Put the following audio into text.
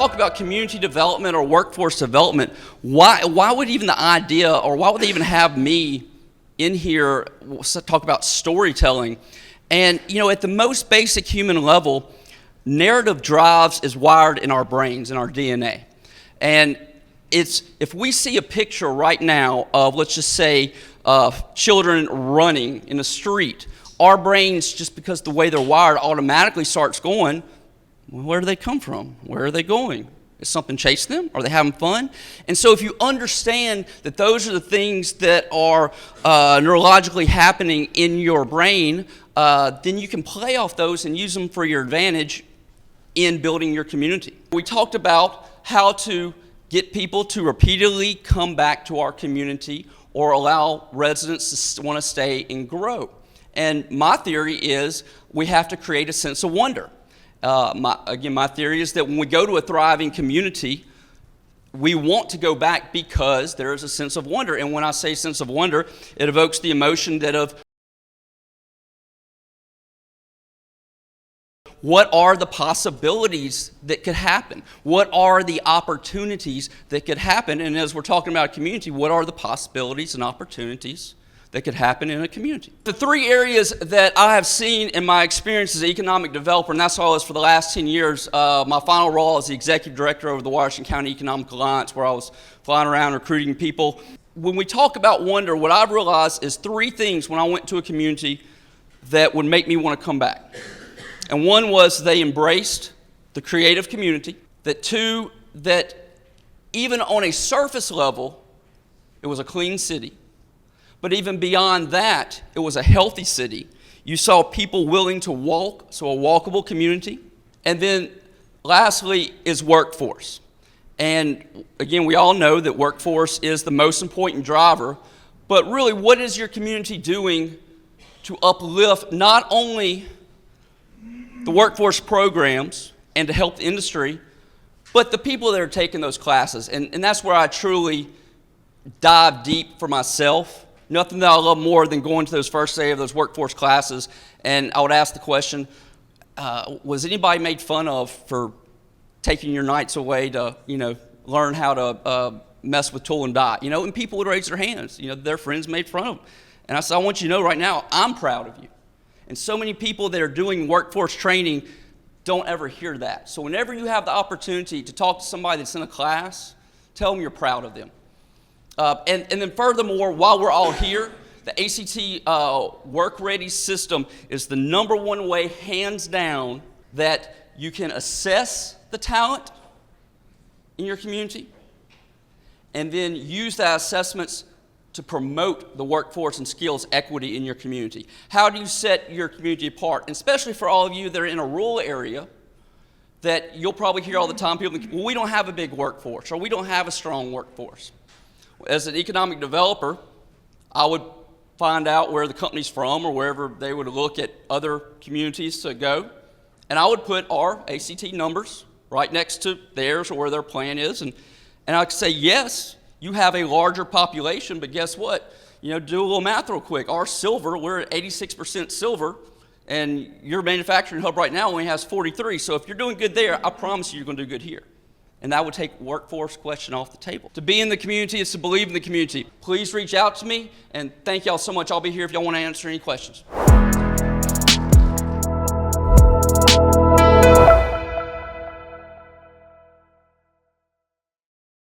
talk about community development or workforce development, why would even the idea, or why would they even have me in here talk about storytelling? And at the most basic human level, narrative drives is wired in our brains, in our DNA. And if we see a picture right now of, let's just say, children running in the street, our brains, just because the way they're wired, automatically starts going, well, where do they come from? Where are they going? Is something chasing them? Are they having fun? And so if you understand that those are the things that are neurologically happening in your brain, then you can play off those and use them for your advantage in building your community. We talked about how to get people to repeatedly come back to our community or allow residents to want to stay and grow. And my theory is we have to create a sense of wonder. My theory is that when we go to a thriving community, we want to go back because there is a sense of wonder. And when I say sense of wonder, it evokes the emotion that of what are the possibilities that could happen? What are the opportunities that could happen? And as we're talking about a community, what are the possibilities and opportunities that could happen in a community? The three areas that I have seen in my experience as an economic developer, and that's all I was for the last 10 years, my final role as the executive director of the Washington County Economic Alliance, where I was flying around recruiting people. When we talk about wonder, what I've realized is three things when I went to a community that would make me want to come back. And one was they embraced the creative community. That two, that even on a surface level, it was a clean city. But even beyond that, it was a healthy city. You saw people willing to walk, so a walkable community. And then lastly is workforce. And again, we all know that workforce is the most important driver, but really what is your community doing to uplift not only the workforce programs and to help the industry, but the people that are taking those classes. And that's where I truly dive deep for myself. Nothing that I love more than going to those first day of those workforce classes, and I would ask the question, was anybody made fun of for taking your nights away to, learn how to mess with tool and die? And people would raise their hands. Their friends made fun of them. And I said, I want you to know right now, I'm proud of you. And so many people that are doing workforce training don't ever hear that. So whenever you have the opportunity to talk to somebody that's in a class, tell them you're proud of them. And then furthermore, while we're all here, the ACT Work Ready system is the number one way, hands down, that you can assess the talent in your community and then use that assessments to promote the workforce and skills equity in your community. How do you set your community apart? And especially for all of you that are in a rural area, that you'll probably hear all the time, people think, well, we don't have a big workforce, or we don't have a strong workforce. As an economic developer, I would find out where the company's from or wherever they would look at other communities to go, and I would put our ACT numbers right next to theirs or where their plan is, and I could say, yes, you have a larger population, but guess what? Do a little math real quick. Our silver, we're at 86% silver, and your manufacturing hub right now only has 43. So if you're doing good there, I promise you you're going to do good here. And that would take workforce question off the table. To be in the community is to believe in the community. Please reach out to me, and thank y'all so much. I'll be here if y'all want to answer any questions.